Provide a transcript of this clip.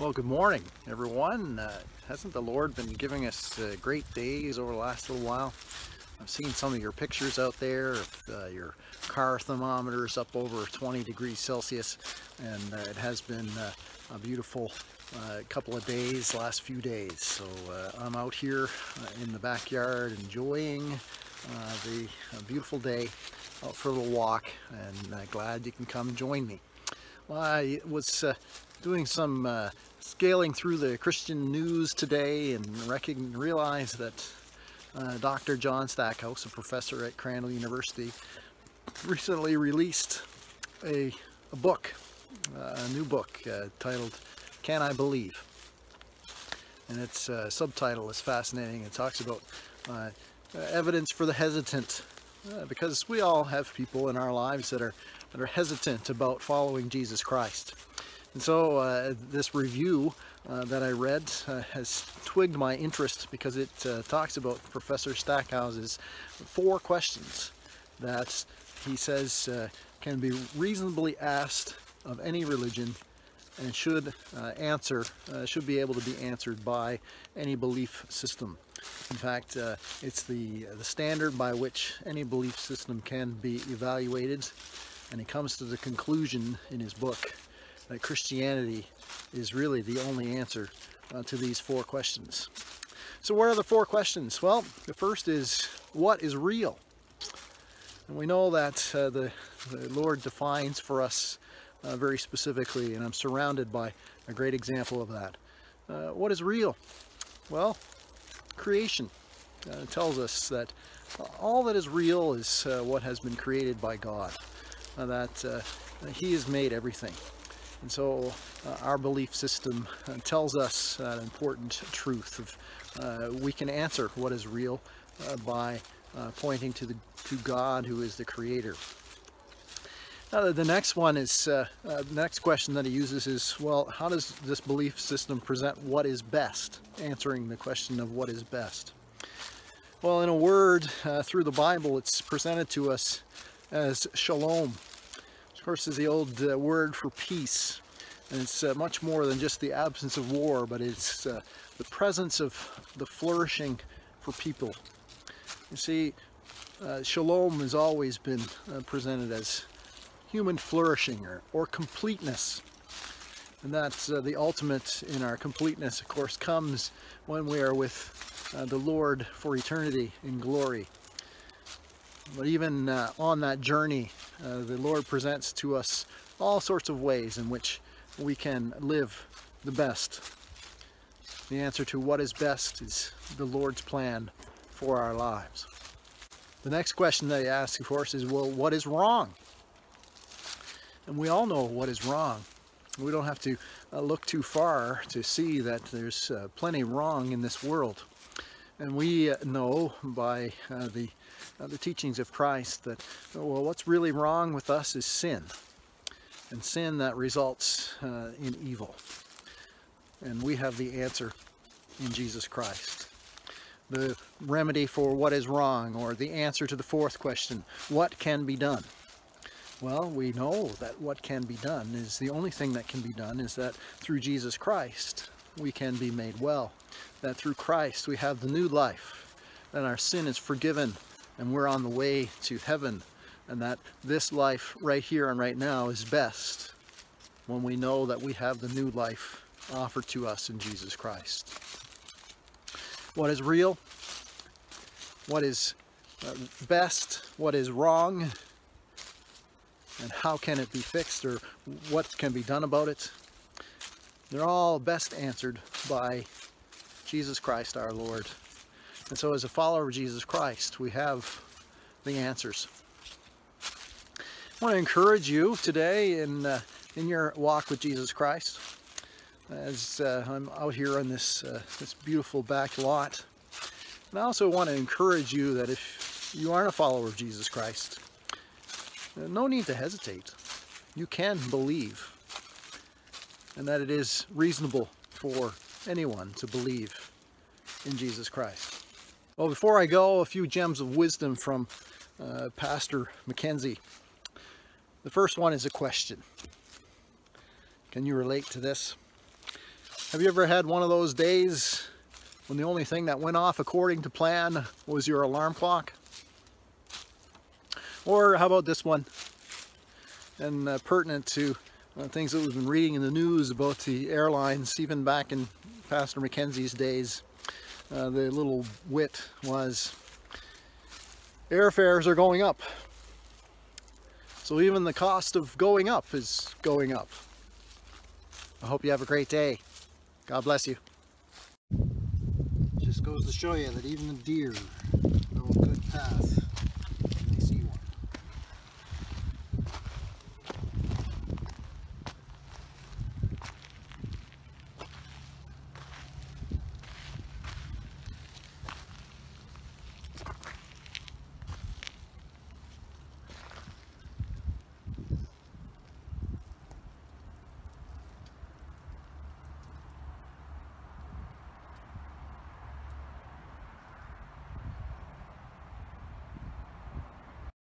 Well, good morning, everyone. Hasn't the Lord been giving us great days over the last little while? I've seen some of your pictures out there of your car thermometers up over 20 degrees Celsius, and it has been a beautiful couple of days, last few days. So I'm out here in the backyard enjoying the beautiful day, out for a little walk, and glad you can come join me. Well, I was doing some scaling through the Christian news today and realized that Dr. John Stackhouse, a professor at Crandall University, recently released a book, a new book titled Can I Believe? And its subtitle is fascinating. It talks about evidence for the hesitant, because we all have people in our lives that are hesitant about following Jesus Christ. And so this review that I read has twigged my interest, because it talks about Professor Stackhouse's 4 questions that he says can be reasonably asked of any religion and should be able to be answered by any belief system. In fact, it's the standard by which any belief system can be evaluated, and he comes to the conclusion in his book that Christianity is really the only answer to these 4 questions. So what are the 4 questions? Well, the first is, what is real? And we know that the Lord defines for us very specifically, and I'm surrounded by a great example of that. What is real? Well, creation tells us that all that is real is what has been created by God, that He has made everything. And so our belief system tells us that important truth of we can answer what is real by pointing to God, who is the Creator. The next one is, the next question that he uses is, well, how does this belief system present what is best? Answering the question of what is best. Well, in a word, through the Bible, it's presented to us as shalom. Of course, is the old word for peace, and it's much more than just the absence of war, but it's the presence of the flourishing for people. You see, shalom has always been presented as human flourishing or completeness, and that's the ultimate in our completeness, of course, comes when we are with the Lord for eternity in glory. But even on that journey, the Lord presents to us all sorts of ways in which we can live the best. The answer to what is best is the Lord's plan for our lives. The next question that he asks, of course, is, well, what is wrong? And we all know what is wrong. We don't have to look too far to see that there's plenty wrong in this world. And we know by the teachings of Christ that, well, what's really wrong with us is sin. And sin that results in evil. And we have the answer in Jesus Christ. The remedy for what is wrong, or the answer to the 4th question, what can be done? Well, we know that what can be done is, the only thing that can be done is that through Jesus Christ we can be made well. That through Christ we have the new life, that our sin is forgiven and we're on the way to heaven, and that this life right here and right now is best when we know that we have the new life offered to us in Jesus Christ. What is real? What is best? What is wrong? And how can it be fixed, or what can be done about it? They're all best answered by Jesus Christ our Lord. And so as a follower of Jesus Christ, we have the answers. I want to encourage you today in your walk with Jesus Christ, as I'm out here on this beautiful back lot. And I also want to encourage you that if you aren't a follower of Jesus Christ, no need to hesitate. You can believe, and that it is reasonable for anyone to believe in Jesus Christ. Well, before I go, a few gems of wisdom from Pastor Mackenzie. The first one is a question. Can you relate to this? Have you ever had one of those days when the only thing that went off according to plan was your alarm clock? Or how about this one, and pertinent to things that we've been reading in the news about the airlines, even back in Pastor Mackenzie's days. The little wit was, airfares are going up. So even the cost of going up is going up. I hope you have a great day. God bless you. Just goes to show you that even the deer know a good path.